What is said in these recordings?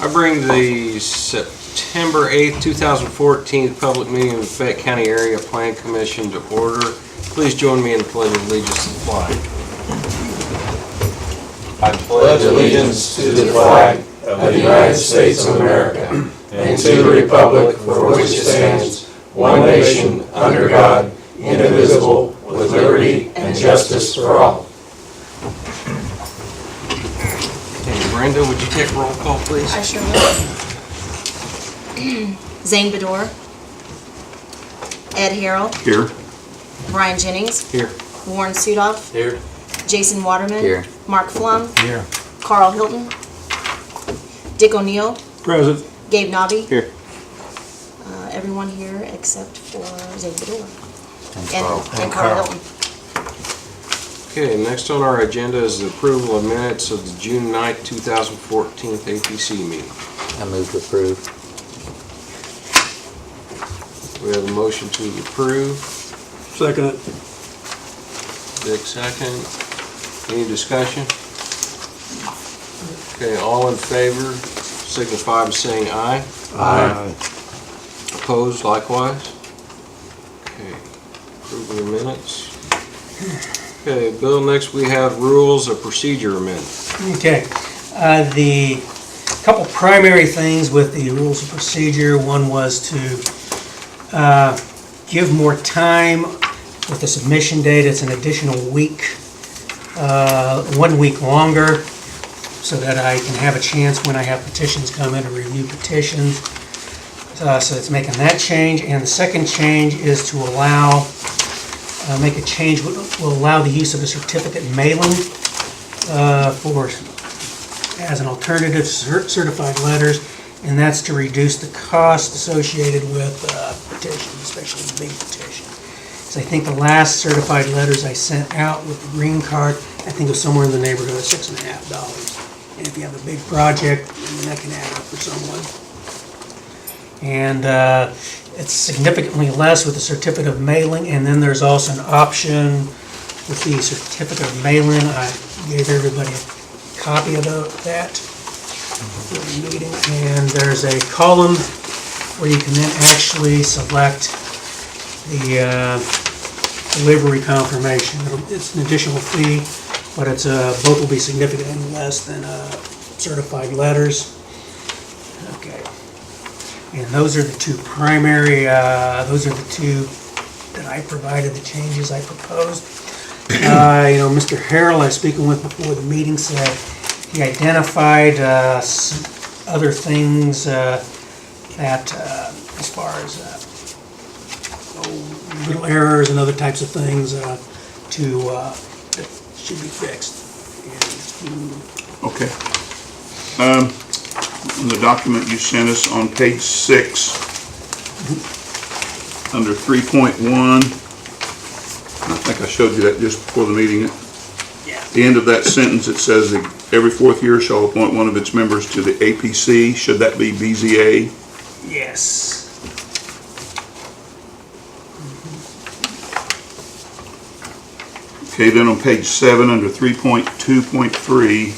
I bring the September 8th, 2014 public meeting of the Fayette County Area Plan Commission to order. Please join me in the pledge of allegiance to the flag. I pledge allegiance to the flag of the United States of America and to the republic for which it stands, one nation, under God, indivisible, with liberty and justice for all. Okay, Brenda, would you take a roll call, please? I sure will. Zane Bedore. Ed Harrell. Here. Brian Jennings. Here. Warren Sudoff. Here. Jason Waterman. Here. Mark Flum. Here. Carl Hilton. Dick O'Neill. Present. Gabe Nobby. Here. Everyone here except for Zane Bedore. And And Carl Hilton. Okay, next on our agenda is the approval of minutes of the June 9th, 2014 APC meeting. I move to approve. We have a motion to approve. Second it. Dick, second. Any discussion? Okay, all in favor, signify by saying aye. Aye. Opposed, likewise? Okay, approval of minutes. Okay, Bill, next we have rules of procedure amendment. Okay. The couple primary things with the rules of procedure, one was to give more time with the submission date. It's an additional week, 1 week longer, so that I can have a chance when I have petitions come in to review petitions. So it's making that change. And the second change is to allow, make a change that will allow the use of a certificate mailing as an alternative to certified letters, and that's to reduce the cost associated with petitions, especially the big petition. So I think the last certified letters I sent out with the green card, I think it was somewhere in the neighborhood of $6.50. And if you have a big project, then that can add up for someone. And it's significantly less with the certificate of mailing, and then there's also an option with the certificate of mailing. I gave everybody a copy of that for the meeting, and there's a column where you can then actually select the delivery confirmation. It's an additional fee, but it's both will be significantly less than certified letters. Okay. And those are the two primary, those are the two that I provided, the changes I proposed. Mr. Harrell, I was speaking with before the meeting, said he identified some other things that, as far as little errors and other types of things that should be fixed. Okay. In the document you sent us on page 6, under 3.1, I think I showed you that just before the meeting. Yeah. At the end of that sentence, it says that every 4th year shall appoint one of its members to the APC. Should that be BZA? Yes. Okay, then on page 7, under 3.2.3,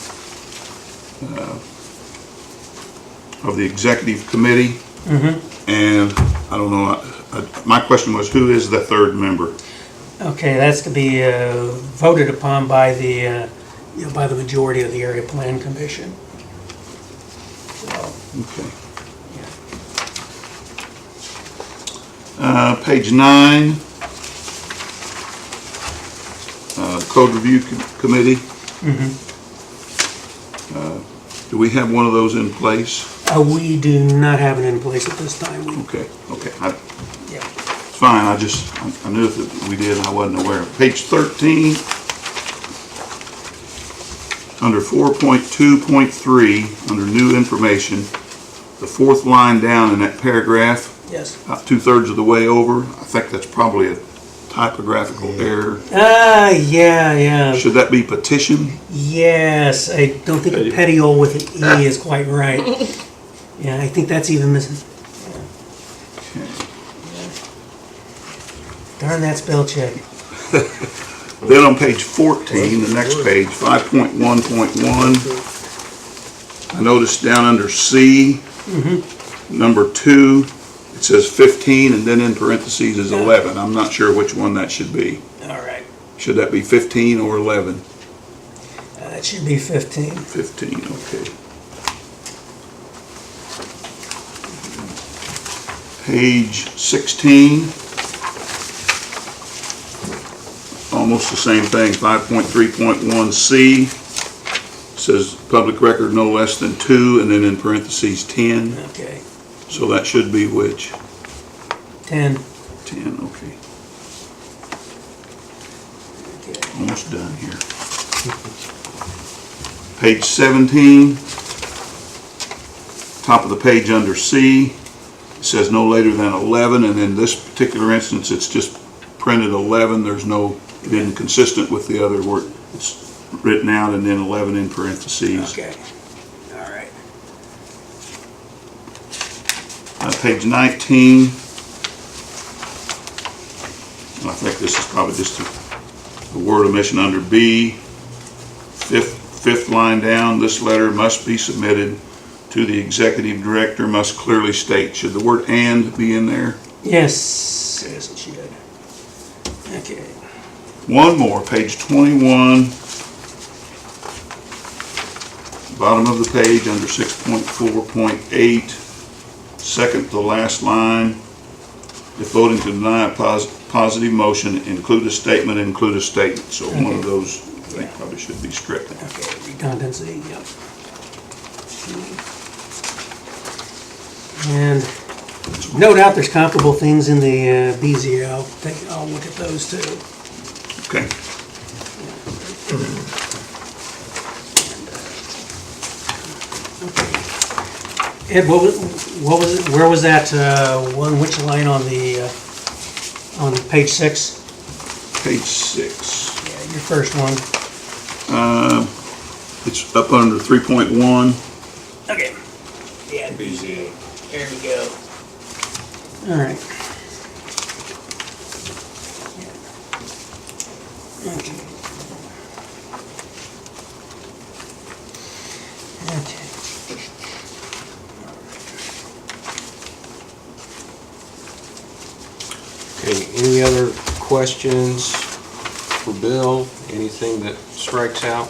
of the executive committee, and I don't know, my question was, who is the third member? Okay, that's to be voted upon by the by the majority of the area plan commission. So, Okay. Page 9, code review committee. Do we have one of those in place? we do not have it in place at this time. Okay, Yeah. it's fine, I knew that we did and I wasn't aware. Page 13, under 4.2.3, under new information, the 4th line down in that paragraph, Yes. about 2/3 of the way over, I think that's probably a typographical error. Yeah. Should that be petition? Yes, I don't think a petiole with an E is quite right. Yeah, I think that's even missing. Darn that spell check. Then on page 14, the next page, 5.1.1, I noticed down under C, number 2, it says 15, and then in parentheses is 11. I'm not sure which one that should be. All right, Should that be 15 or 11? that should be 15. 15, okay. Page 16. Almost the same thing, 5.3.1C. Says public record no less than 2, and then in parentheses 10. Okay, So that should be which? 10. 10, okay. Okay. Almost done here. Page 17. Top of the page under C. It says no later than 11, and in this particular instance, it's just printed 11. There's no, it isn't consistent with the other word. It's written out and then 11 in parentheses. Okay, all right. Page 19. And I think this is probably just a word omission under B. Fifth line down, this letter must be submitted to the executive director, must clearly state. Should the word "and" be in there? Yes, yes, it should. Okay, One more, page 21. Bottom of the page under 6.4.8, second to last line. If voting to deny a positive motion, include a statement, include a statement. So one of those, I think, probably should be stricken. okay, redundancy, yep. And no doubt there's comparable things in the BZL. I'll look at those too. Okay. Ed, what was it, where was that one, which line on page 6? Page 6. Yeah, your first one. It's up under 3.1. Okay. Yeah, BZA. there we go. All right. Okay. Okay. Okay, any other questions for Bill? Anything that strikes out?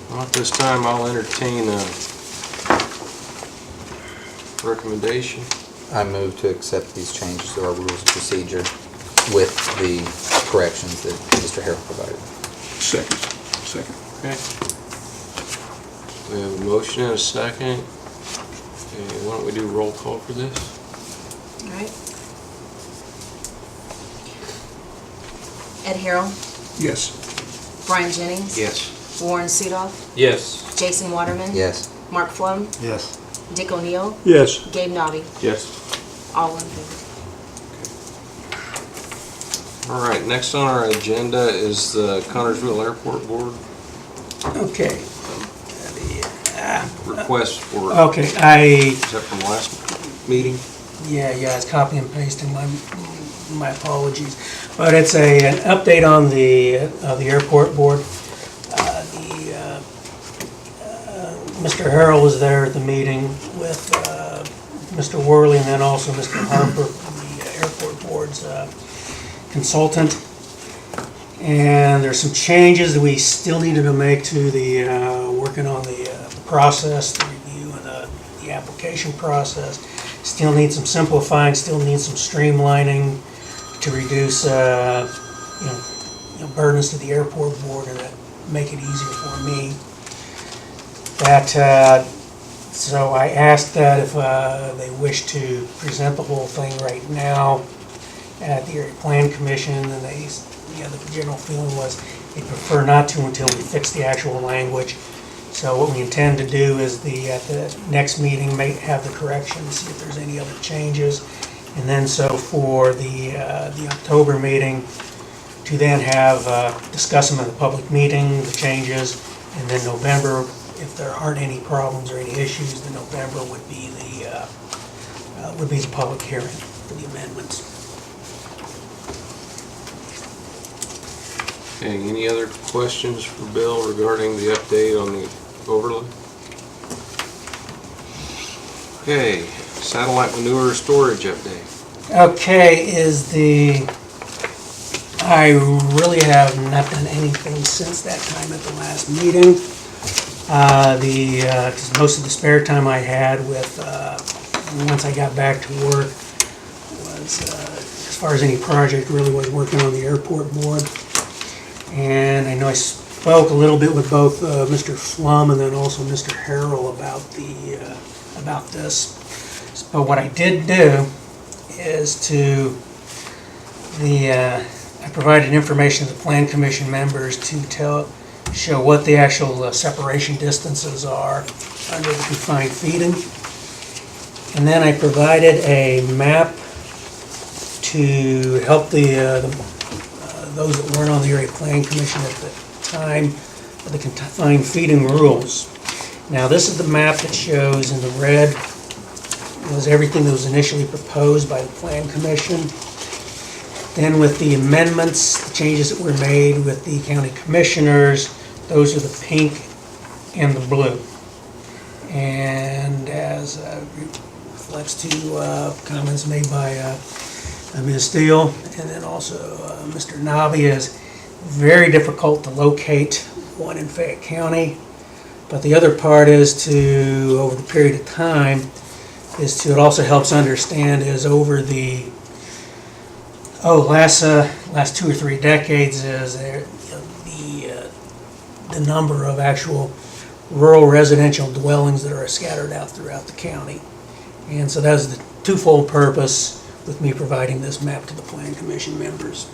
Well, at this time, I'll entertain a recommendation. I move to accept these changes to our rules of procedure with the corrections that Mr. Harrell provided. Second. Okay. We have a motion and a second. Okay, why don't we do roll call for this? All right. Ed Harrell, Yes. Brian Jennings. Yes. Warren Sudoff, Yes. Jason Waterman. Yes. Mark Flum, Yes. Dick O'Neill, Yes. Gabe Nobby, Yes. all in favor. All right, next on our agenda is the Connersville Airport Board Okay. request for, Okay, is that from last meeting? yeah, it's copy and pasting, my apologies. But it's an update on the airport board. Mr. Harrell was there at the meeting with Mr. Worley and then also Mr. Harper, the airport board's consultant. And there's some changes that we still needed to make to the, working on the process, the review of the application process. Still needs some simplifying, still needs some streamlining to reduce, burdens to the airport board and make it easier for me. So I asked that if they wish to present the whole thing right now at the Area Plan Commission, and the general feeling was they prefer not to until we fix the actual language. So what we intend to do is at the next meeting, may have the corrections, see if there's any other changes. And then so for the October meeting, to then have, discuss them in the public meeting, the changes, and then November, if there aren't any problems or any issues, then November would be the public hearing for the amendments. Okay, any other questions for Bill regarding the update on the overlay? Okay, satellite manure storage update. Okay, I really have not done anything since that time at the last meeting. 'Cause most of the spare time I had once I got back to work was, as far as any project, really was working on the airport board. And I know I spoke a little bit with both Mr. Flum and then also Mr. Harrell about this. But what I did do is I provided information to the Plan Commission members to show what the actual separation distances are under the confined feeding. And then I provided a map to help those that weren't on the Area Plan Commission at the time of the confined feeding rules. Now, this is the map that shows in the red was everything that was initially proposed by the Plan Commission. Then with the amendments, the changes that were made with the county commissioners, those are the pink and the blue. And as reflects to comments made by Ms. Steele and then also Mr. Navia, is very difficult to locate one in Fayette County. But the other part is over the period of time, it also helps understand is over the last 2 or 3 decades is the number of actual rural residential dwellings that are scattered out throughout the county. And so that's the twofold purpose with me providing this map to the Plan Commission members.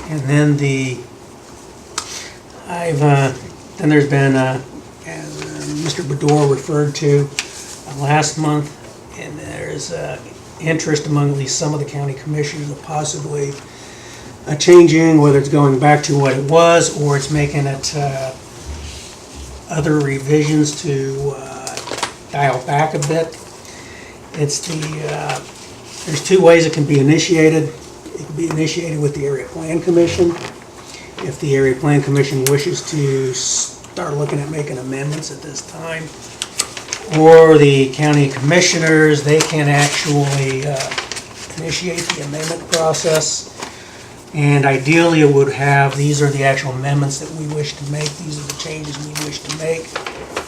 And then then there's been, as Mr. Bedore referred to last month, and there's interest among at least some of the county commissioners of possibly changing, whether it's going back to what it was or it's making it other revisions to dial back a bit. There's 2 ways it can be initiated. It can be initiated with the Area Plan Commission. If the Area Plan Commission wishes to start looking at making amendments at this time, or the county commissioners, they can actually initiate the amendment process. And ideally, it would have, these are the actual amendments that we wish to make, these are the changes we wish to make.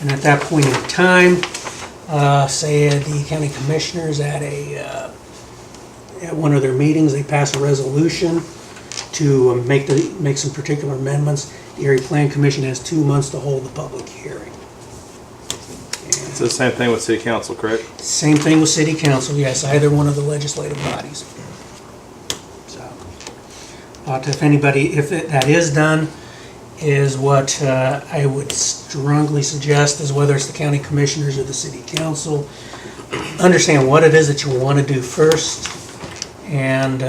And at that point in time, say the county commissioners at one of their meetings, they pass a resolution to make some particular amendments. The Area Plan Commission has 2 months to hold the public hearing. It's the same thing with city council, correct? Same thing with city council, yes, either one of the legislative bodies. So, if that is done, is what I would strongly suggest is whether it's the county commissioners or the city council, understand what it is that you want to do first, and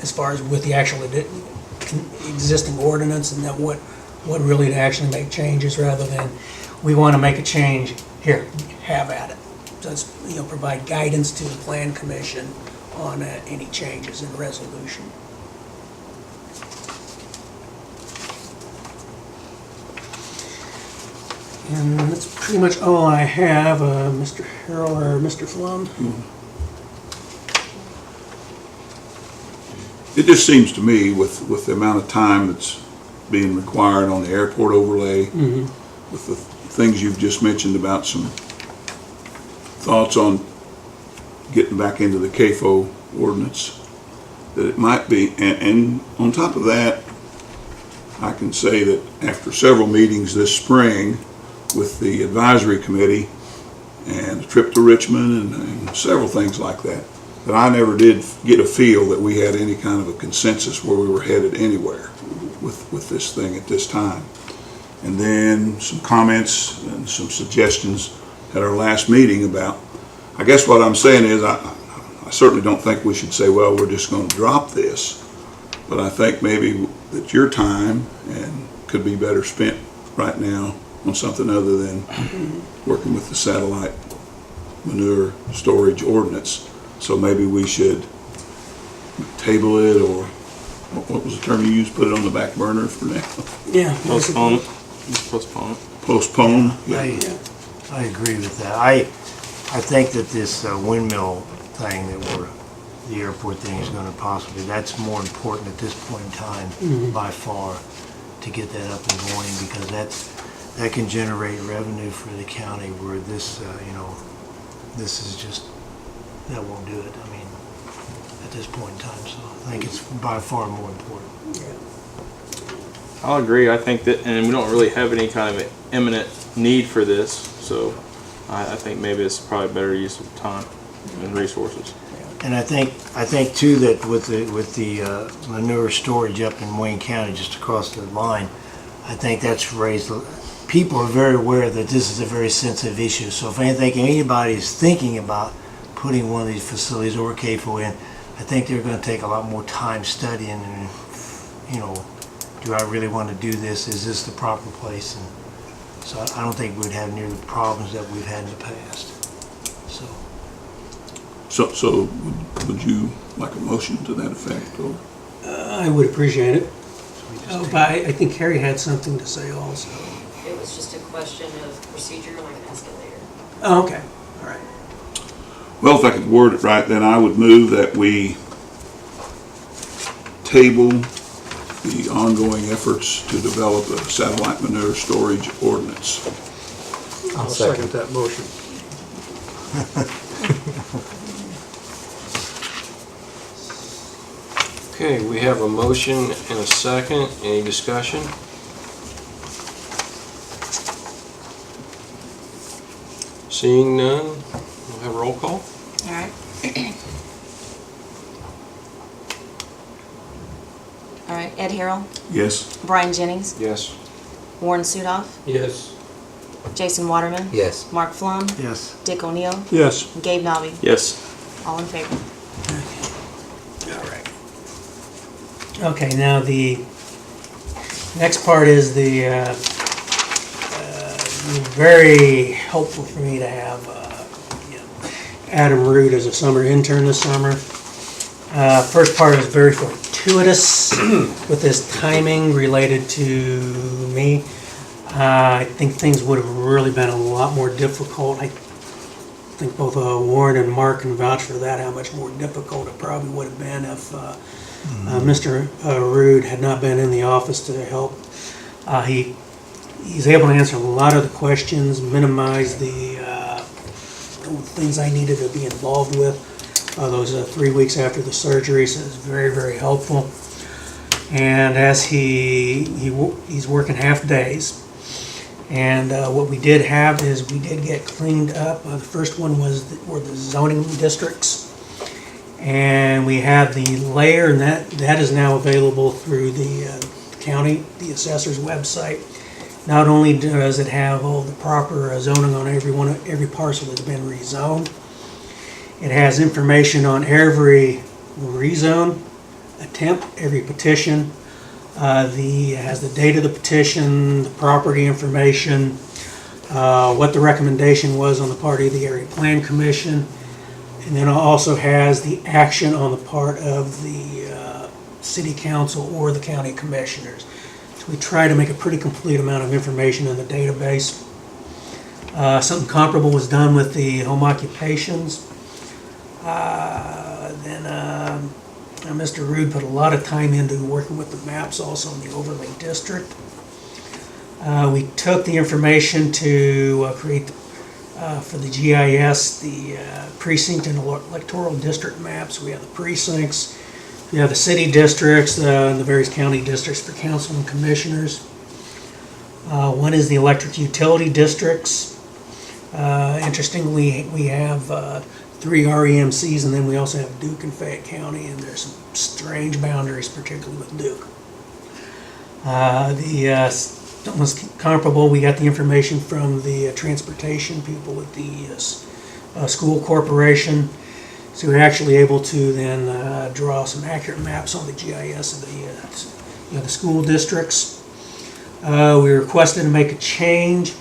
as far as with the actual existing ordinance, and then what really to actually make changes rather than we want to make a change, here, have at it. So it's, provide guidance to the Plan Commission on any changes in resolution. And that's pretty much all I have, Mr. Harrell or Mr. Flum. It just seems to me with the amount of time that's being required on the airport overlay, with the things you've just mentioned about some thoughts on getting back into the CAFO ordinance, that it might be, and on top of that, I can say that after several meetings this spring with the advisory committee and a trip to Richmond and several things like that, that I never did get a feel that we had any kind of a consensus where we were headed anywhere with this thing at this time. And then some comments and some suggestions at our last meeting about, I guess what I'm saying is I certainly don't think we should say, well, we're just going to drop this. But I think maybe that your time and could be better spent right now on something other than working with the satellite manure storage ordinance. So maybe we should table it, or what was the term you used, put it on the back burner for now? Yeah. Postpone it. Postpone it. Postpone? I agree with that. I think that this windmill thing the airport thing is gonna possibly, that's more important at this point in time by far, to get that up and going, because that can generate revenue for the county, where this, this is just, that won't do it, I mean, at this point in time, so I think it's by far more important. I'll agree. I think that, and we don't really have any kind of imminent need for this, so I think maybe it's probably better use of time and resources. And I think too that with the manure storage up in Wayne County, just across the line, I think that's raised, people are very aware that this is a very sensitive issue. So if anybody is thinking about putting one of these facilities or CAFO in, I think they're going to take a lot more time studying and, do I really want to do this? Is this the proper place? And so I don't think we'd have near the problems that we've had in the past. So would you like a motion to that effect, or? I would appreciate it. But I think Carrie had something to say also. It was just a question of procedure, and I can ask it later. Oh, okay, all right. Well, if I could word it right, then I would move that we table the ongoing efforts to develop a satellite manure storage ordinance. I'll second. that motion. Okay, we have a motion and a second. Any discussion? Seeing none, we'll have a roll call. All right. All right, Ed Harrell, Yes? Brian Jennings, Yes. Warren Sudoff, Yes. Jason Waterman, Yes. Mark Flum, Yes. Dick O'Neill, Yes. Gabe Nobby, Yes. all in favor. All right. Okay, now the next part is the very helpful for me to have Adam Root as a summer intern this summer. First part is very fortuitous with this timing related to me. I think things would have really been a lot more difficult. I think both Warren and Mark can vouch for that, how much more difficult it probably would have been if Mr. Root had not been in the office to help. He's able to answer a lot of the questions, minimize the things I needed to be involved with. Those 3 weeks after the surgery, so it's very, very helpful. And as he's working half days. And what we did have is we did get cleaned up. The first one were the zoning districts. And we have the layer, and that is now available through the county, the assessor's website. Not only does it have all the proper zoning on every parcel that's been rezoned, it has information on every rezone attempt, every petition. It has the date of the petition, the property information, what the recommendation was on the part of the Area Plan Commission, and then it also has the action on the part of the City Council or the County Commissioners. So we try to make a pretty complete amount of information in the database. Something comparable was done with the home occupations. Mr. Root put a lot of time into working with the maps also in the overlay district. We took the information to create for the GIS, the precinct and electoral district maps. We have the precincts, we have the city districts, and the various county districts for council and commissioners. One is the electric utility districts. Interestingly, we have 3 REMCs, and then we also have Duke and Fayette County, and there's some strange boundaries, particularly with Duke. Almost comparable, we got the information from the transportation people with the school corporation. So we're actually able to then draw some accurate maps on the GIS of the school districts. We requested to make a change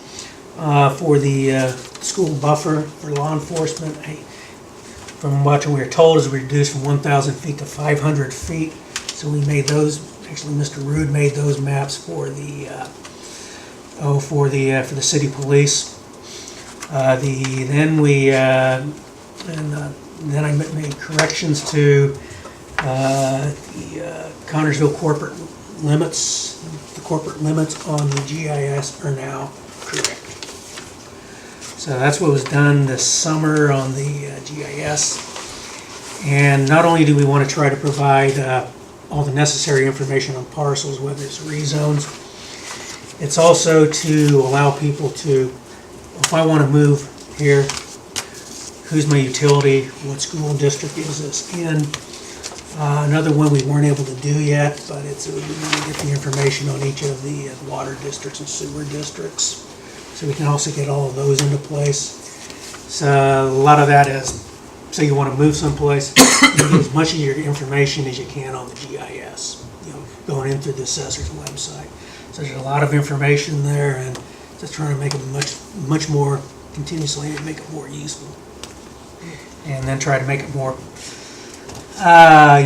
for the school buffer for law enforcement. From what we were told is reduced from 1,000 feet to 500 feet. So we made those, actually Mr. Rude made those maps for the, for the city police. Then I made corrections to the Connersville corporate limits. The corporate limits on the GIS are now correct. So that's what was done this summer on the GIS. And not only do we want to try to provide all the necessary information on parcels, whether it's rezones, it's also to allow people to, if I want to move here, who's my utility, what school district is this in? Another one we weren't able to do yet, but it's, we want to get the information on each of the water districts and sewer districts. So we can also get all of those into place. So a lot of that is, say you want to move someplace, you get as much of your information as you can on the GIS, you know, going in through the assessor's website. So there's a lot of information there, and just trying to make it much more continuously and make it more useful. And then try to make it more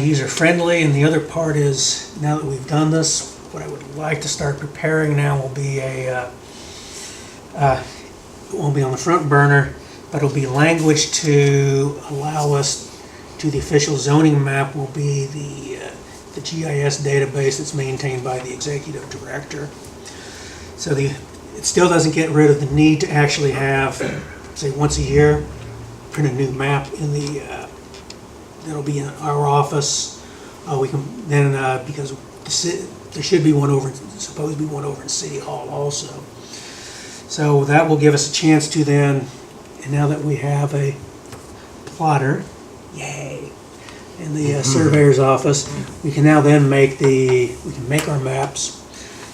user-friendly. And the other part is, now that we've done this, what I would like to start preparing now will be it won't be on the front burner, but it'll be language to allow us to the official zoning map will be the GIS database that's maintained by the executive director. So it still doesn't get rid of the need to actually have, say, once a year, print a new map in the, that'll be in our office. We can then, because there should be one supposed to be one over in City Hall also. So that will give us a chance to then, and now that we have a plotter, yay, in the surveyor's office, we can now then make our maps.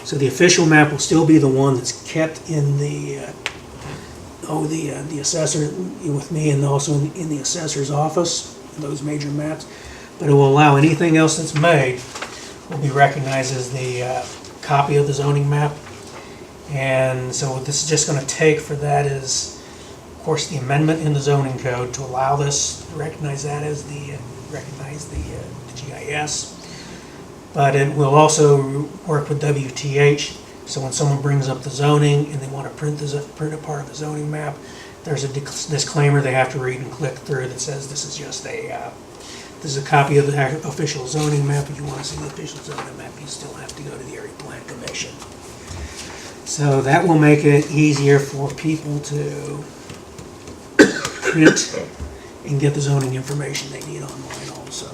So the official map will still be the one that's kept in the assessor with me, and also in the assessor's office, those major maps. But it will allow anything else that's made will be recognized as the copy of the zoning map. And so what this is just going to take for that is, of course, the amendment in the zoning code to allow this, recognize that as the GIS. But it will also work with WTH. So when someone brings up the zoning and they want to print a part of the zoning map, there's a disclaimer they have to read and click through that says this is just this is a copy of the official zoning map. If you want to see the official zoning map, you still have to go to the Area Plan Commission. So that will make it easier for people to print and get the zoning information they need online also.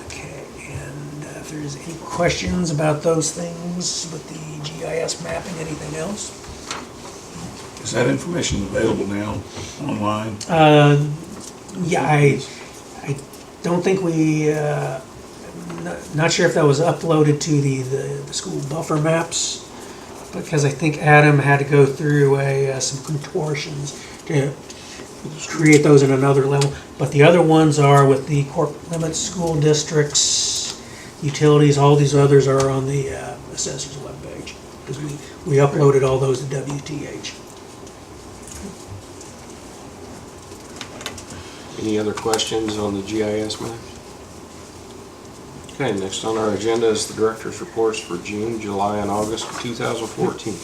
Okay, and if there's any questions about those things with the GIS mapping, anything else? Is that information available now online? Yeah, I don't think we, not sure if that was uploaded to the school buffer maps, because I think Adam had to go through some contortions to create those in another level. But the other ones are with the corporate limits, school districts, utilities, all these others are on the assessor's webpage, because we uploaded all those to WTH. Any other questions on the GIS maps? Okay, next on our agenda is the director's reports for June, July, and August of 2014.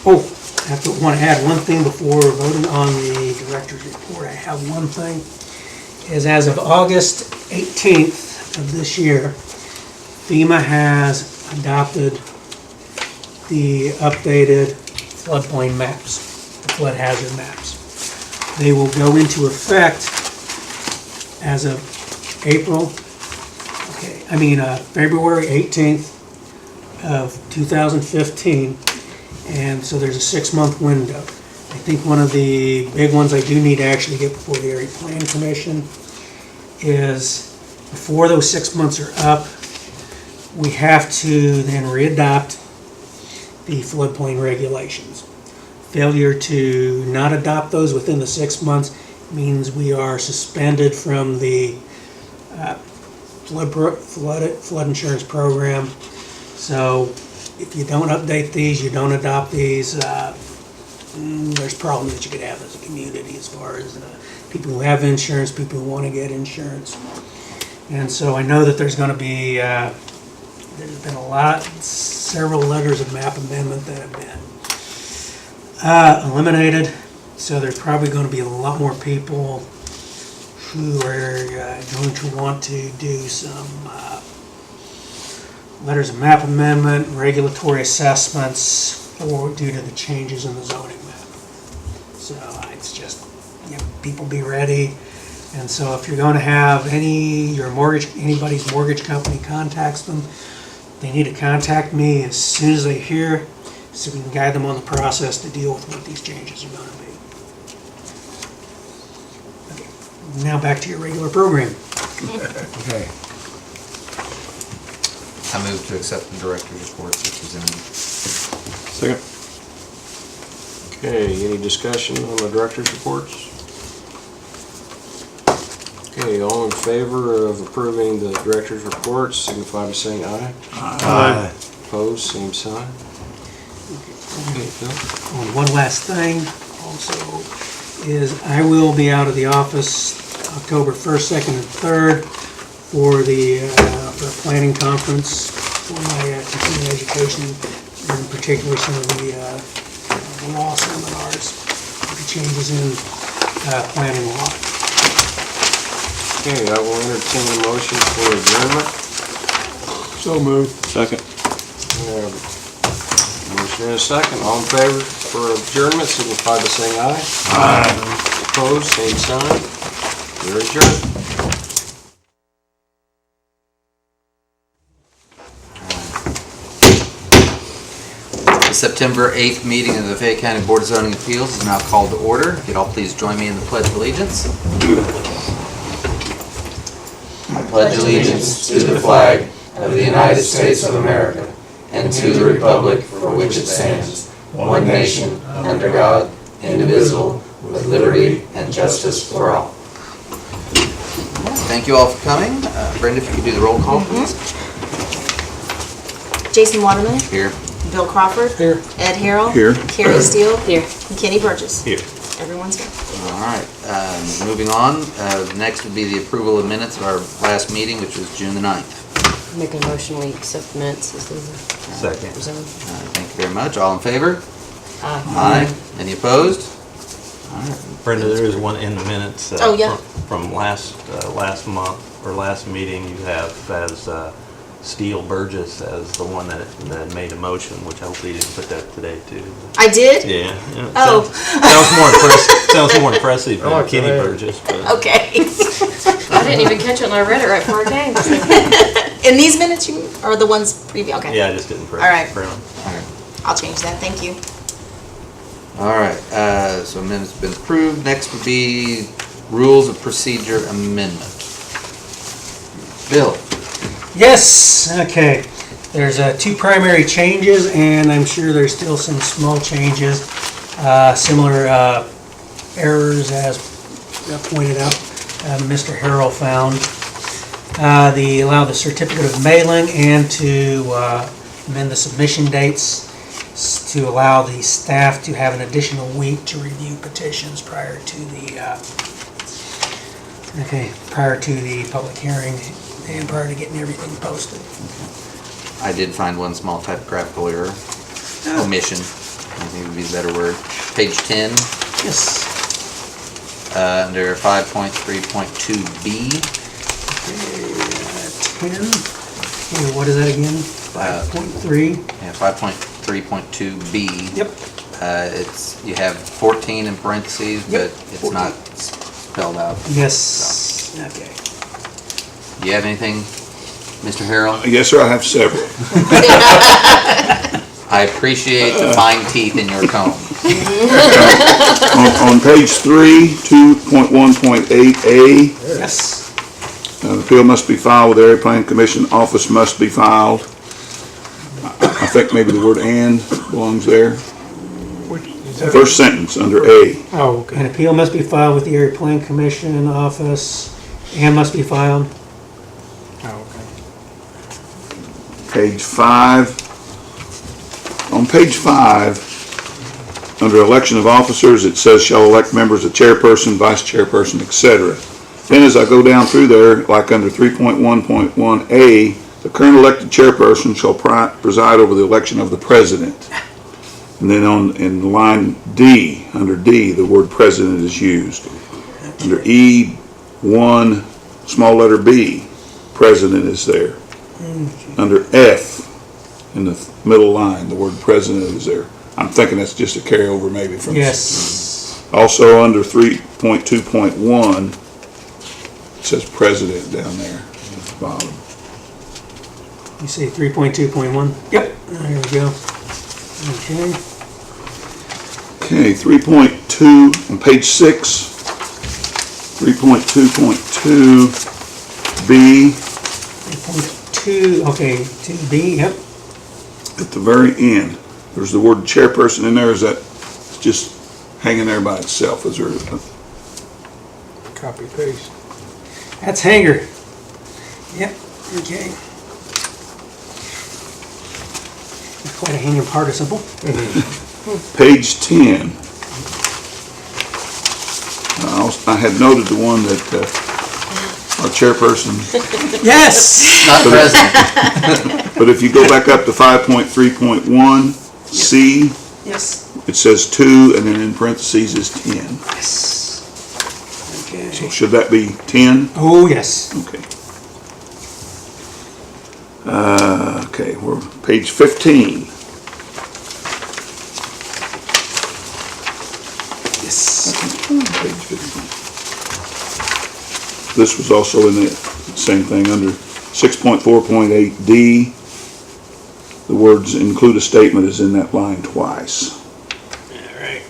Oh, I want to add one thing before voting on the director's report. I have one thing, is as of August 18th of this year, FEMA has adopted the updated floodplain maps, the flood hazard maps. They will go into effect as of February 18th of 2015, and so there's a 6-month window. I think one of the big ones I do need to actually get before the Area Plan Commission is, before those 6 months are up, we have to then readopt the floodplain regulations. Failure to not adopt those within the 6 months means we are suspended from the flood insurance program So if you don't update these, you don't adopt these, there's problems that you could have as a community as far as people who have insurance, people who want to get insurance. And so I know that there's going to be, there's been several letters of map amendment that have been eliminated. So there's probably going to be a lot more people who are going to want to do some letters of map amendment, regulatory assessments due to the changes in the zoning map. So it's just, people be ready. And so if you're going to have anybody's mortgage company contacts them, they need to contact me as soon as they hear, so we can guide them on the process to deal with what these changes are going to be. Okay, now back to your regular program. Okay. I move to accept the director's reports as presented. Second. Okay, any discussion on the director's reports? Okay, all in favor of approving the director's reports, signify by saying aye. Aye. Opposed, same sign. Okay, Bill? One last thing also is I will be out of the office October 1st, 2nd, and 3rd for the planning conference for my continuing education, in particular some of the law seminars, the changes in planning law. Okay, I will entertain a motion for adjournment. So moved. Second. Motion and a second. All in favor for adjournment, signify by saying aye. Aye. Opposed, same sign. We're adjourned. The September 8th meeting of the Fayette County Board of Zoning Appeals is now called to order. If you'd all please join me in the Pledge of Allegiance. I pledge allegiance to the flag of the United States of America and to the republic for which it stands, one nation, under God, indivisible, with liberty and justice for all. Thank you all for coming. Brenda, if you could do the roll call, please. Jason Waterman, Here. Bill Crawford. Here. Ed Harrell. Here. Carrie Steele. Here. And Kenny Burgess. Here. Everyone's here. All right, moving on. Next would be the approval of minutes of our last meeting, which was June the 9th. Make a motion, we accept minutes as they were Second. presented. Thank you very much. All in favor? Aye. Aye. Any opposed? All right. Brenda, there is one in the minutes. Oh, yeah. From last month, or last meeting, you have as Steele Burgess as the one that made a motion, which I hope he didn't put that today too. I did? Yeah. Oh. Sounds more impressive than Kenny Burgess, but. Okay. I didn't even catch it and I read it right before I came. In these minutes, or the ones previous? Okay. Yeah, I just didn't print. All right. print 'em. I'll change that. Thank you. All right, so amendment's been approved. Next would be rules of procedure amendment. Bill? Yes, okay. There's two primary changes, and I'm sure there's still some small changes, similar errors as pointed out, Mr. Harrell found. Allow the certificate of mailing and to amend the submission dates to allow the staff to have an additional week to review petitions prior to the public hearing and prior to getting everything posted. I did find one small typographical error. Omission, I think would be the better word. Page 10, Yes. under 5.3.2B. 10. Okay, what is that again? 5.3. Yeah, 5.3.2B. Yep. You have 14 in parentheses, but Yep, it's 14. not spelled out. Yes. Okay. Do you have anything, Mr. Harrell? Yes, sir, I have several. I appreciate the fine teeth in your comb. On page 3, 2.1.8A, Yes. the appeal must be filed with the Area Planning Commission, office must be filed. I think maybe the word "and" belongs there. First sentence under A. Oh, okay. An appeal must be filed with the Area Plan Commission office and must be filed. Oh, okay. Page 5. On page 5, under election of officers, it says shall elect members of chairperson, vice chairperson, etc. Then as I go down through there, like under 3.1.1A, the current elected chairperson shall preside over the election of the president. And then in line D, under D, the word president is used. Under E1, small letter B, president is there. Under F, in the middle line, the word president is there. I'm thinking that's just a carryover maybe from. Yes. Also under 3.2.1, it says president down there at the bottom. You say 3.2.1? Yep. There we go. Okay. Okay, 3.2 on page 6, 3.2.2B, 3.2, okay, 2B, yep. at the very end, there's the word chairperson in there. Is that just hanging there by itself? Is there a Copy paste. That's Hanger. Yep, okay. Quite a hanging participle. page 10? I had noted the one that our chairperson, Yes! Not present. but if you go back up to 5.3.1 C, Yes. it says 2 and then in parentheses is 10. Yes. Okay. So should that be 10? Oh, yes. Okay. Okay, we're page 15. Yes. Page 15. This was also in the same thing under 6.4.8D. The words include a statement is in that line twice. All right.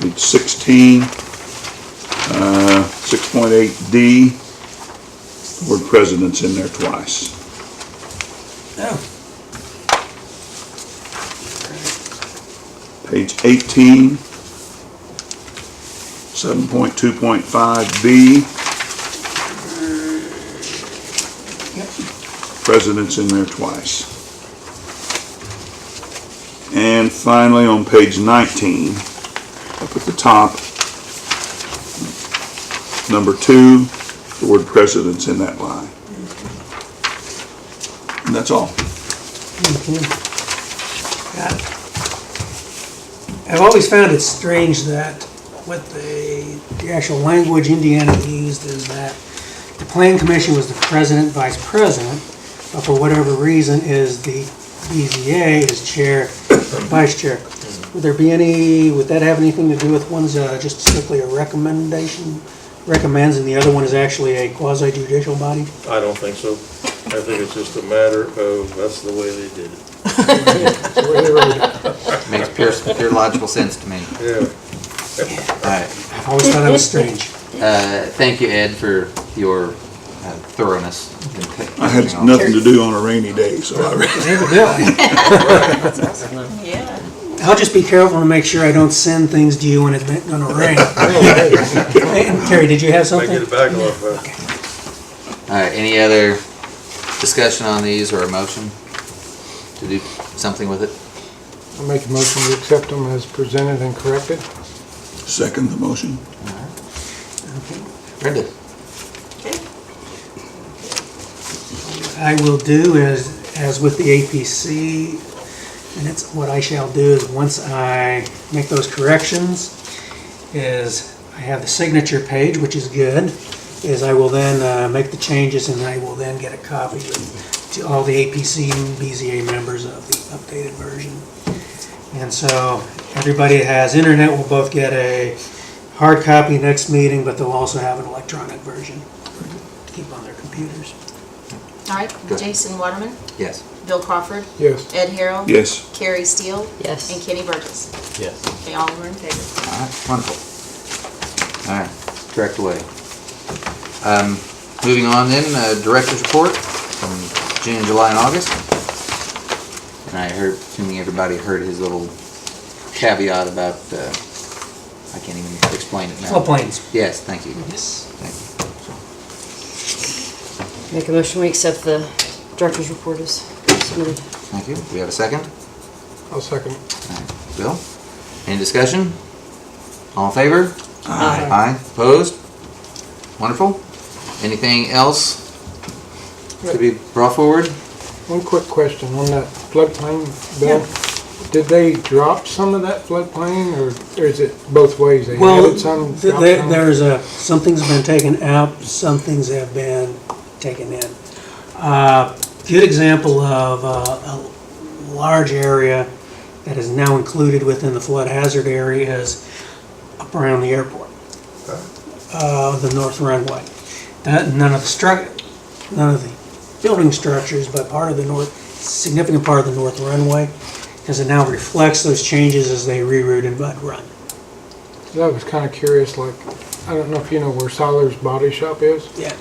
Page 16, 6.8D. The word president's in there twice. Oh. Page 18, 7.2.5B. President's in there twice. And finally, on page 19, up at the top, number 2, the word president's in that line. And that's all. Okay. Got it. I've always found it strange that what the actual language Indiana used is that the Plan Commission was the president, vice president, but for whatever reason is the BZA is chair, vice chair. Would that have anything to do with one's just strictly a recommendation, recommends, and the other one is actually a quasi-judicial body? I don't think so. I think it's just a matter of, that's the way they did it. Makes pure logical sense to me. Yeah. All right. I've always thought that was strange. Thank you, Ed, for your thoroughness. I had nothing to do on a rainy day, so I Evidently. Yeah. I'll just be careful to make sure I don't send things to you when it's gonna rain. Hey, Terry, did you have I something? get it back off. All right, any other discussion on these or a motion to do something with it? I'll make a motion to accept them as presented and corrected. second the motion. Brenda? I will do as with the APC, and it's what I shall do is once I make those corrections, is I have the signature page, which is good, is I will then make the changes and I will then get a copy to all the APC and BZA members of the updated version. And so everybody that has internet will both get a hard copy next meeting, but they'll also have an electronic version to keep on their computers. All right, Good. Jason Waterman, Yes. Bill Crawford, Yes. Ed Harrell. Yes. Carrie Steele. Yes. And Kenny Burgess. Yes. Okay, all were in favor. All right, wonderful. All right, direct away. Moving on then, director's report from June, July, and August. And I heard, assuming everybody heard his little caveat about, I can't even explain it now. Floodplains. Yes, thank you. Yes. Thank you. So, Make a motion, we accept the director's report as submitted. Thank you. Do we have a second? I'll second. Bill? Any discussion? All in favor? Aye. Aye. Opposed? Wonderful. Anything else to be brought forward? One quick question on that floodplain, Bill. Did they drop some of that floodplain, or is it both ways? They Well, added some, dropped some? there's some things have been taken out, some things have been taken in. Good example of a large area that is now included within the flood hazard area is up around the airport, the north runway. None of the building structures, but significant part of the north runway, because it now reflects those changes as they reroute and mud run. I was kind of curious, like, I don't know if you know where Siler's Body Shop is? Yeah.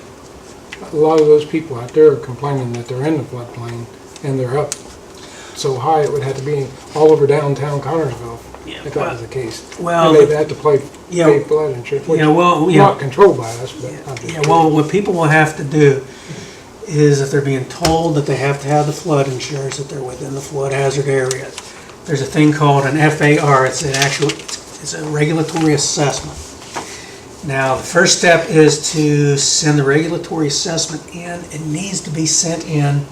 A lot of those people out there are complaining that they're in the floodplain and they're up so high it would have to be all over downtown Connersville Yeah, if that was the case. well, And they'd have to pay yeah, flood insurance, which yeah, well, is yeah. not controlled by us, but I'm just Yeah, well, what people will have to do is if they're being told that they have to have the flood insurance, that they're within the flood hazard area, there's a thing called an FAR, it's a regulatory assessment. Now, the first step is to send the regulatory assessment in. It needs to be sent in,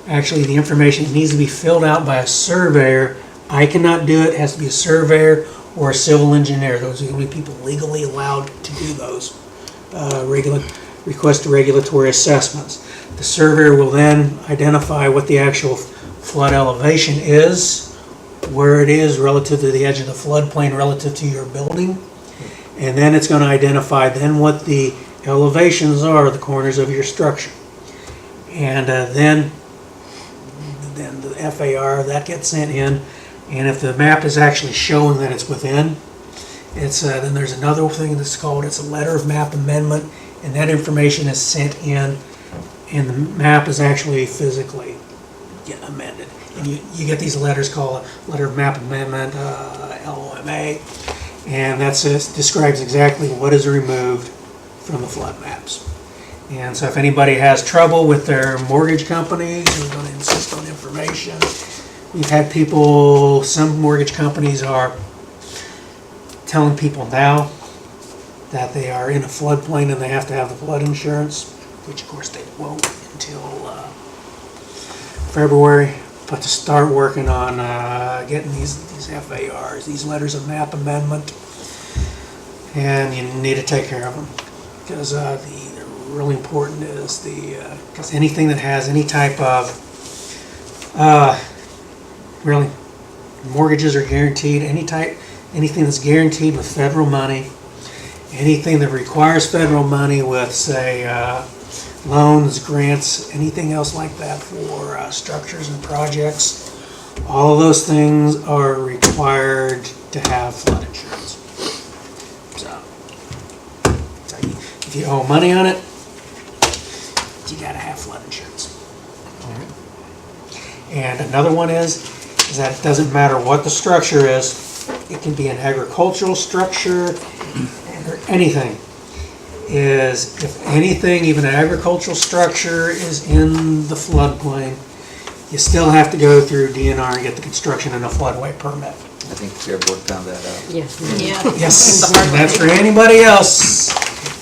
actually the information needs to be filled out by a surveyor. I cannot do it, it has to be a surveyor or a civil engineer. Those are the only people legally allowed to do those request regulatory assessments. The surveyor will then identify what the actual flood elevation is, where it is relative to the edge of the floodplain relative to your building, and then it's going to identify then what the elevations are, the corners of your structure. And then the FAR, that gets sent in, and if the map is actually showing that it's within, then there's another thing that's called, it's a letter of map amendment, and that information is sent in, and the map is actually physically amended. And you get these letters called a letter of map amendment, LOMA, and that describes exactly what is removed from the flood maps. And so if anybody has trouble with their mortgage companies who are going to insist on information, we've had people, some mortgage companies are telling people now that they are in a floodplain and they have to have the flood insurance, which of course they won't until February, but to start working on getting these FARs, these letters of map amendment, and you need to take care of them, because the really important is because anything that has any type of really mortgages are guaranteed, anything that's guaranteed with federal money, anything that requires federal money with, say, loans, grants, anything else like that for structures and projects, all of those things are required to have flood insurance. So if you owe money on it, you gotta have flood insurance. And another one is that it doesn't matter what the structure is, it can be an agricultural structure or anything. Is if anything, even an agricultural structure is in the floodplain, you still have to go through DNR and get the construction and a floodway permit. I think the Fair Board found that out. Yeah. Yeah. Yes, and that's for anybody else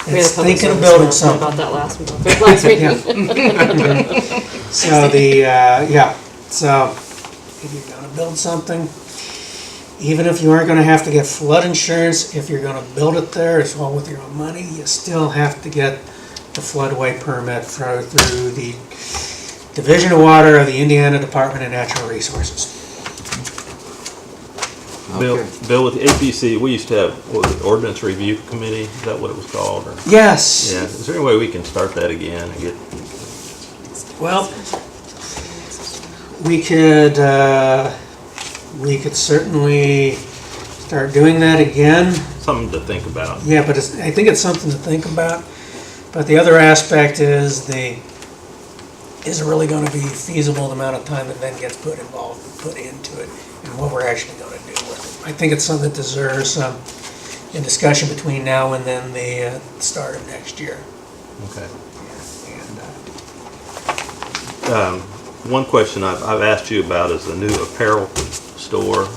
We had a that's public thinking of service building announcement something. about that last meeting. So if you're gonna build something, even if you aren't gonna have to get flood insurance, if you're gonna build it there as well with your own money, you still have to get the floodway permit through the Division of Water of the Indiana Department of Natural Resources. Okay. Bill, with the APC, we used to have, what was it, Ordinance Review Committee, is that what it was called? Or? Yes. Yeah, is there any way we can start that again and get, Well, we could certainly start doing that again. something to think about? Yeah, but I think it's something to think about. But the other aspect is is it really going to be feasible the amount of time that then gets put into it, and what we're actually going to do with it. I think it's something that deserves some discussion between now and then the start of next year. Okay. And One question I've asked you about is the new apparel store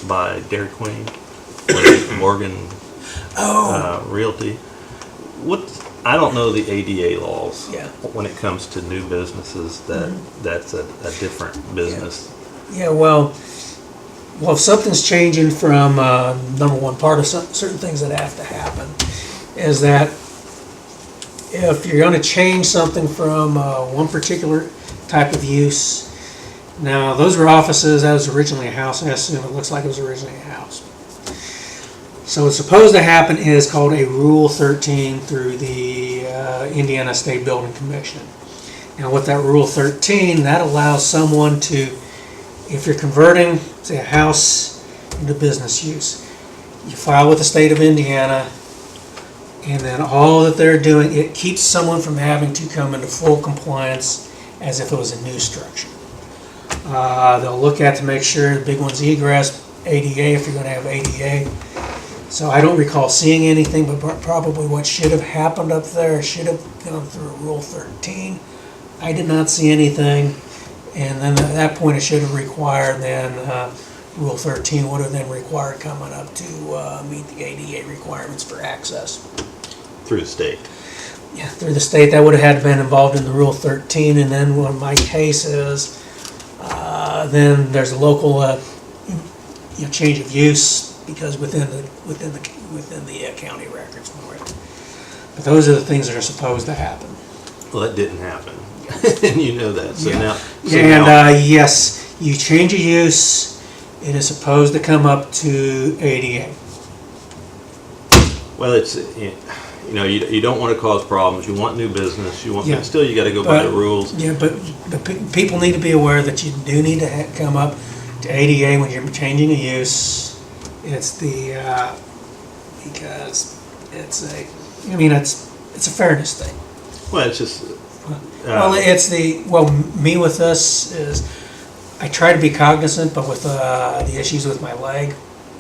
by Dairy Queen, Morgan Realty. I don't know the ADA laws. Yeah. When it comes to new businesses, that's a different business. Yeah, well, if something's changing from, number one, part of certain things that have to happen is that if you're gonna change something from one particular type of use, now, those were offices, that was originally a house, I assume it looks like it was originally a house. So what's supposed to happen is called a Rule 13 through the Indiana State Building Commission. Now, with that Rule 13, that allows someone to, if you're converting, say, a house into business use, you file with the state of Indiana, and then all that they're doing, it keeps someone from having to come into full compliance as if it was a new structure. They'll look at to make sure the big one's egress, ADA if you're going to have ADA. So I don't recall seeing anything, but probably what should have happened up there should have gone through Rule 13. I did not see anything, and then at that point it should have required then Rule 13 would have then required coming up to meet the ADA requirements for access. Through the state. Yeah, through the state, that would have had to been involved in the Rule 13, and then what my case is, then there's a local change of use because within the county records for it. But those are the things that are supposed to happen. Well, that didn't happen, and you know that. So Yeah. now, Yes, you change a use, it is supposed to come up to ADA. well, it's you don't want to cause problems. You want new business. You want, Yeah. but still you got to go by the rules. Yeah, but people need to be aware that you do need to come up to ADA when you're changing a use. It's because it's a fairness thing. Well, it's just. Me with this is, I try to be cognizant, but with the issues with my leg,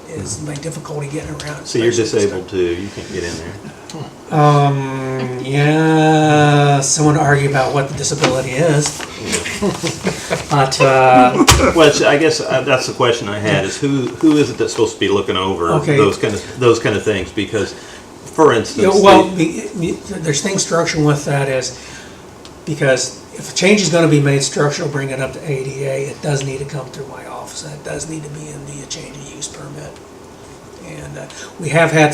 is my difficulty getting around. So you're disabled too. You can't get in there. Yeah, someone to argue about what the disability is. But, Well, I guess that's the question I had: is who is it that's supposed to be looking over Okay. those kind of things? Because, for instance, there's things structural with that is, because if a change is gonna be made structural, bring it up to ADA, it does need to come through my office, and it does need to be in the change of use permit. And we have had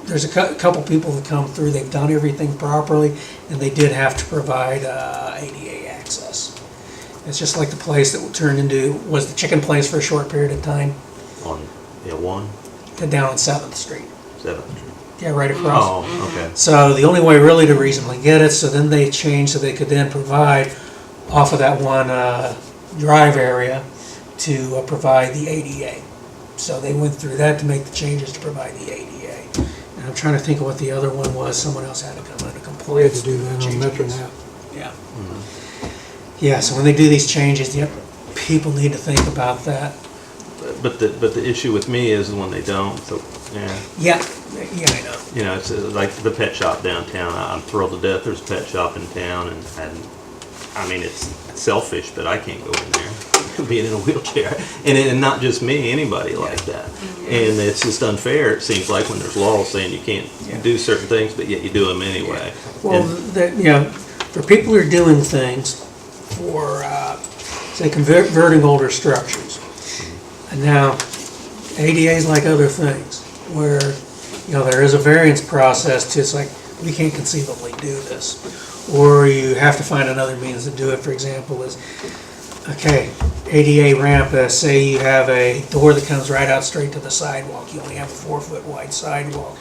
there's a couple people that come through, they've done everything properly, and they did have to provide ADA access. It's just like the place that was the chicken place for a short period of time, on 1 down on 7th Street. 7th. Yeah, right across. Oh, okay. So the only way really to reasonably get it, so then they changed so they could then provide off of that one drive area to provide the ADA. So they went through that to make the changes to provide the ADA. And I'm trying to think of what the other one was. Someone else had to come into compliance. We had to do that on Changes. MetroNet. Yeah. Yeah, so when they do these changes, people need to think about that. But the issue with me is when they don't. So Yeah, I know. it's like the pet shop downtown. I'm thrilled to death. There's a pet shop in town, and I mean it's selfish, but I can't go in there being in a wheelchair, and not just me, anybody like that. And it's just unfair. It seems like when there's laws saying you can't do certain things, but yet you do them anyway. Well, for people who are doing things for, say, converting older structures. And now, ADA is like other things, where, there is a variance process to, it's like, we can't conceivably do this. Or you have to find another means to do it. For example, is, okay, ADA ramp, say you have a door that comes right out straight to the sidewalk. You only have a 4-foot wide sidewalk.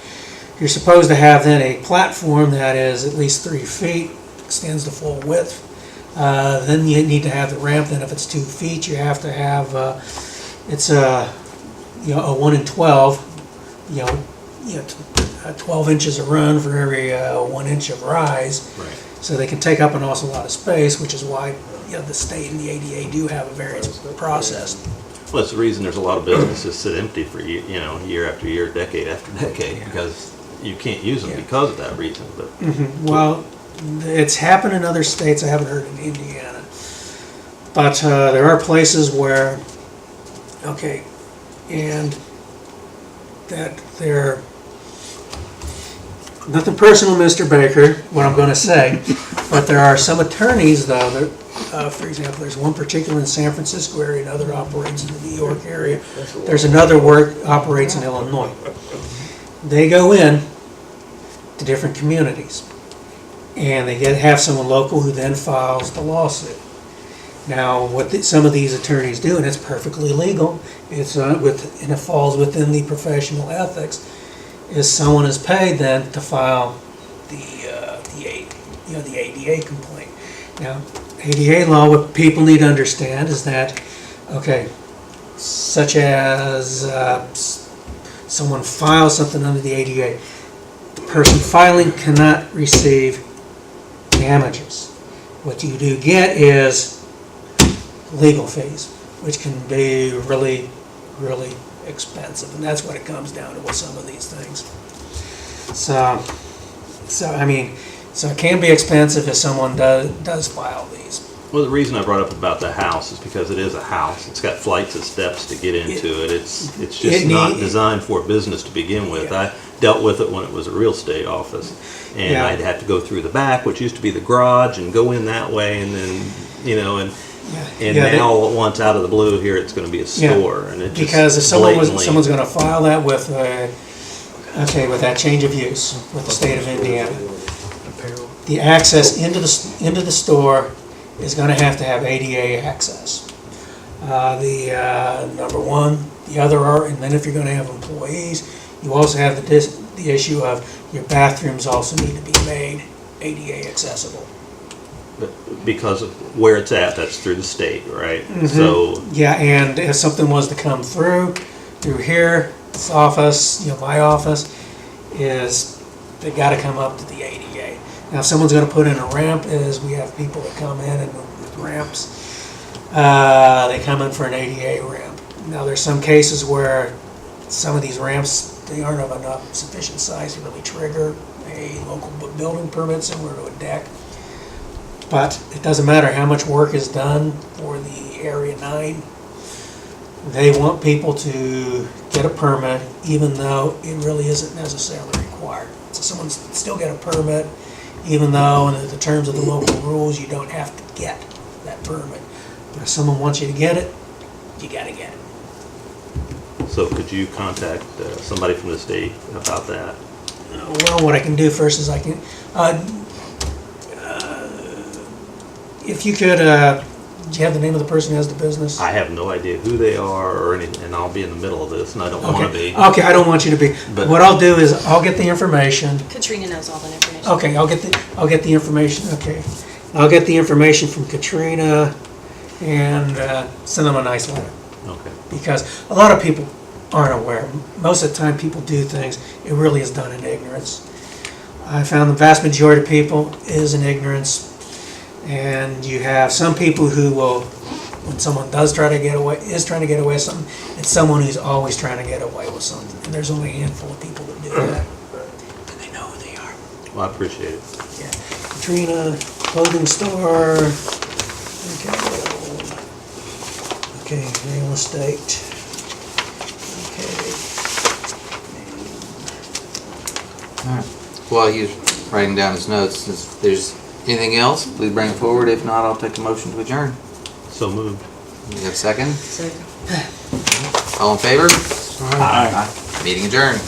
You're supposed to have then a platform that is at least 3 feet, extends the full width. Then you need to have the ramp. Then if it's 2 feet, you have to have, it's a 1 in 12, 12 inches of run for every 1 inch of rise. Right. So they can take up an awful lot of space, which is why the state and the ADA do have a variance process. Well, that's the reason there's a lot of businesses sit empty for year after year, decade after decade, because you can't use them because of that reason. But Well, it's happened in other states. I haven't heard in Indiana. But there are places where, okay, and that they're, nothing personal, Mr. Baker, what I'm gonna say, but there are some attorneys though, that, for example, there's one particular in San Francisco area, another operates in the New York area. There's another work operates in Illinois. They go in to different communities, and they have someone local who then files the lawsuit. Now, what some of these attorneys do, and it's perfectly legal, it's and it falls within the professional ethics, is someone is paid then to file the ADA complaint. Now, ADA law, what people need to understand is that, okay, such as someone files something under the ADA, the person filing cannot receive damages. What you do get is legal fees, which can be really, really expensive, and that's what it comes down to with some of these things. So it can be expensive if someone does file these. Well, the reason I brought up about the house is because it is a house. It's got flights of steps to get into it. It's just not designed for business to begin with. Yeah. I dealt with it when it was a real estate office, and Yeah. I'd have to go through the back, which used to be the garage, and go in that way, and then now all at once, out of the blue, here it's going to be a store, and it just Because if blatantly- someone's going to file that with with that change of use with the state of Indiana, the access into the store is going to have ADA access. Number one, the other are, and then if you're going to have employees, you also have the issue of your bathrooms also need to be made ADA accessible. because of where it's at, that's through the state, right? Mhm. So Yeah, and if something was to come through here, this office, my office, is they gotta come up to the ADA. Now, if someone's gonna put in a ramp, we have people that come in and with ramps, they come in for an ADA ramp. Now, there's some cases where some of these ramps, they aren't of enough sufficient size to really trigger a local building permit similar to a deck. But it doesn't matter how much work is done for the Area 9. They want people to get a permit even though it really isn't necessarily required. So someone's still get a permit even though in the terms of the local rules, you don't have to get that permit. But if someone wants you to get it, you gotta get it. So could you contact somebody from the state about that? Well, what I can do first is I can, if you could, do you have the name of the person who has the business? I have no idea who they are or anything, and I'll be in the middle of this, and I don't want to be. Okay, I don't want you to be. But- What I'll do is I'll get the information. Katrina knows all that information. Okay, I'll get the information, okay. I'll get the information from Katrina and send them a nice letter. Okay. Because a lot of people aren't aware. Most of the time people do things, it really is done in ignorance. I found the vast majority of people is in ignorance. And you have some people who will, when someone is trying to get away with something, it's someone who's always trying to get away with something. And there's only a handful of people that do that. And they know who they are. Well, I appreciate it. Yeah. Katrina, clothing store. Okay, real estate. Alright. While he's writing down his notes, if there's anything else, please bring it forward. If not, I'll take a motion to adjourn. So moved. You have a second? Second. All in favor? Aye. Meeting adjourned.